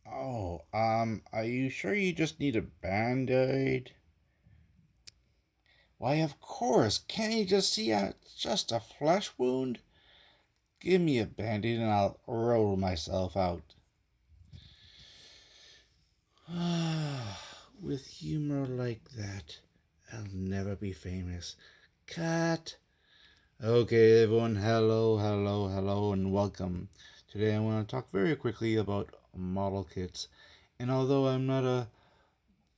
Oh, are you sure you just need a band-aid? Why, of course. Can't you just see it's just a flesh wound? Give me a band-aid and I'll roll myself out. With humor like that, I'll never be famous. Cut. Okay, everyone, hello, and welcome. Today I want to talk very quickly about model kits. And although I'm not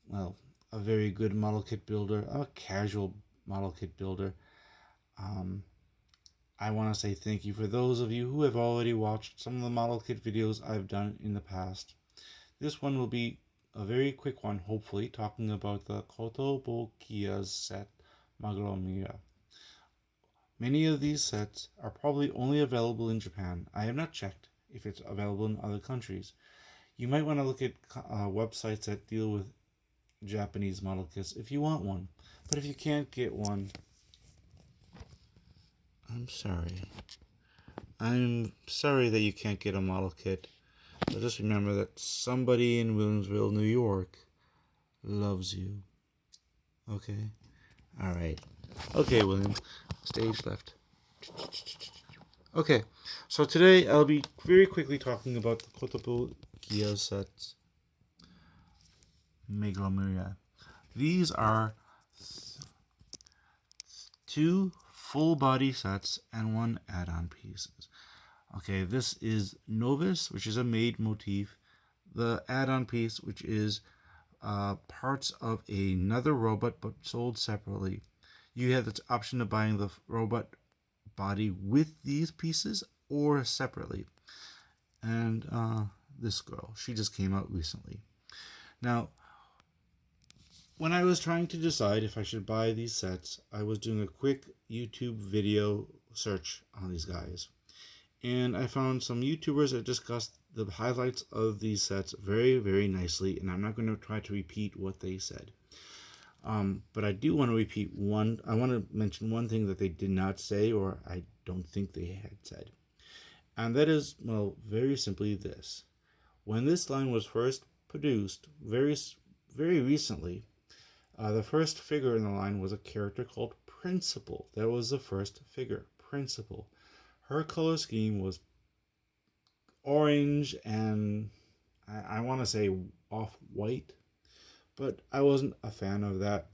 well, a very good model kit builder, I'm a casual model kit builder. Um, I want to say thank you for those of you who have already watched some of the model kit videos I've done in the past. This one will be a very quick one, hopefully, talking about the Kotobukiya set Megalomaria. Many of these sets are probably only available in Japan. I have not checked if it's available in other countries. You might want to look at websites that deal with Japanese model kits if you want one. But if you can't get one, I'm sorry. I'm sorry that you can't get a model kit. But just remember that somebody in Williamsville, New York loves you. Okay? Alright. Okay, William. Stage left. Okay, so today I'll be very quickly talking about the Kotobukiya sets Megalomaria. These are two full body sets and one add-on pieces. Okay, this is Novice, which is a maid motif. The add-on piece, which is parts of another robot but sold separately. You have the option of buying the robot body with these pieces or separately. And this girl, she just came out recently. Now, when I was trying to decide if I should buy these sets, I was doing a quick YouTube video search on these guys. And I found some YouTubers that discussed the highlights of these sets very, very nicely. And I'm not going to try to repeat what they said. But I do want to repeat one. I want to mention one thing that they did not say, or I don't think they had said. And that is, well, very simply this. When this line was first produced, very recently, the first figure in the line was a character called Principal. That was the first figure, Principal. Her color scheme was orange and I want to say off-white, but I wasn't a fan of that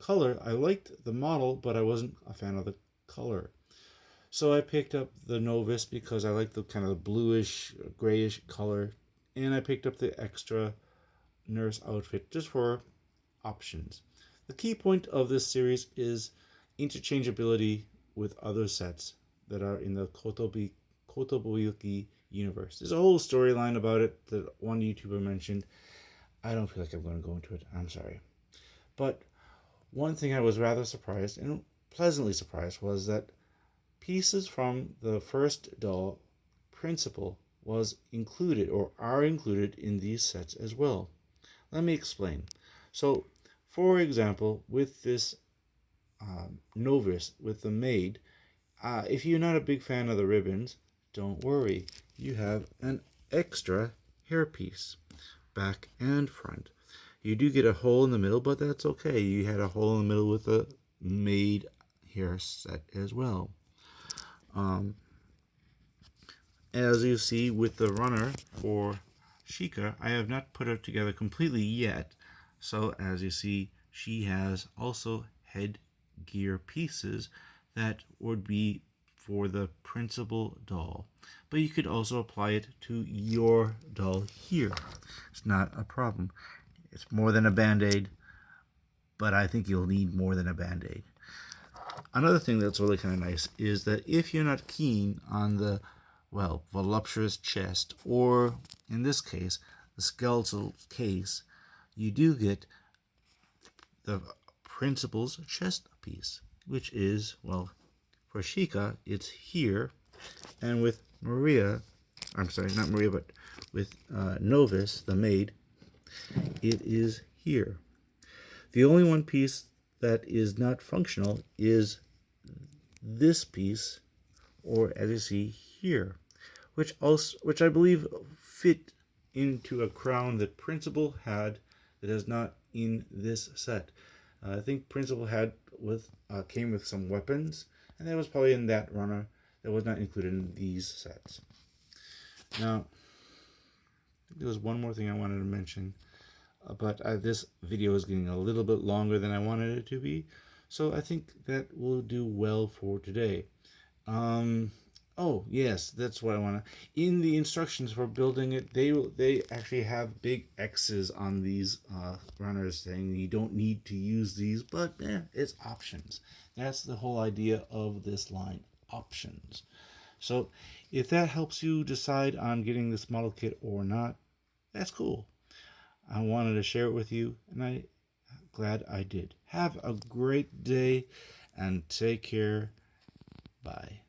color. I liked the model, but I wasn't a fan of the color. So I picked up the Novice because I like the kind of the bluish, grayish color, and I picked up the extra nurse outfit just for options. The key point of this series is interchangeability with other sets that are in the Kotobukiya universe. There's a whole storyline about it that one YouTuber mentioned. I don't feel like I'm going to go into it. I'm sorry. But one thing I was rather surprised and pleasantly surprised was that pieces from the first doll, Principal, was included or are included in these sets as well. Let me explain. So, for example, with this Novice, with the maid, if you're not a big fan of the ribbons, don't worry. You have an extra hairpiece, back and front. You do get a hole in the middle, but that's okay. You had a hole in the middle with the maid hair set as well. As you see with the runner for Shika, I have not put her together completely yet. So as you see, she has also headgear pieces that would be for the Principal doll. But you could also apply it to your doll here. It's not a problem. It's more than a band-aid, but I think you'll need more than a band-aid. Another thing that's really kind of nice is that if you're not keen on the, well, voluptuous chest, or in this case, the skeletal case, you do get the Principal's chest piece, which is, well, for Shika, it's here, and with Maria, I'm sorry, not Maria, but with Novice, the maid, it is here. The only one piece that is not functional is this piece, or as you see here, which I believe fit into a crown that Principal had that is not in this set. I think Principal had came with some weapons, and that was probably in that runner that was not included in these sets. Now, there was one more thing I wanted to mention, but this video is getting a little bit longer than I wanted it to be, so I think that will do well for today. Oh yes, that's what I want to. In the instructions for building it, they actually have big X's on these runners saying you don't need to use these, but it's options. That's the whole idea of this line, options. So if that helps you decide on getting this model kit or not, that's cool. I wanted to share it with you, and I'm glad I did. Have a great day and take care. Bye.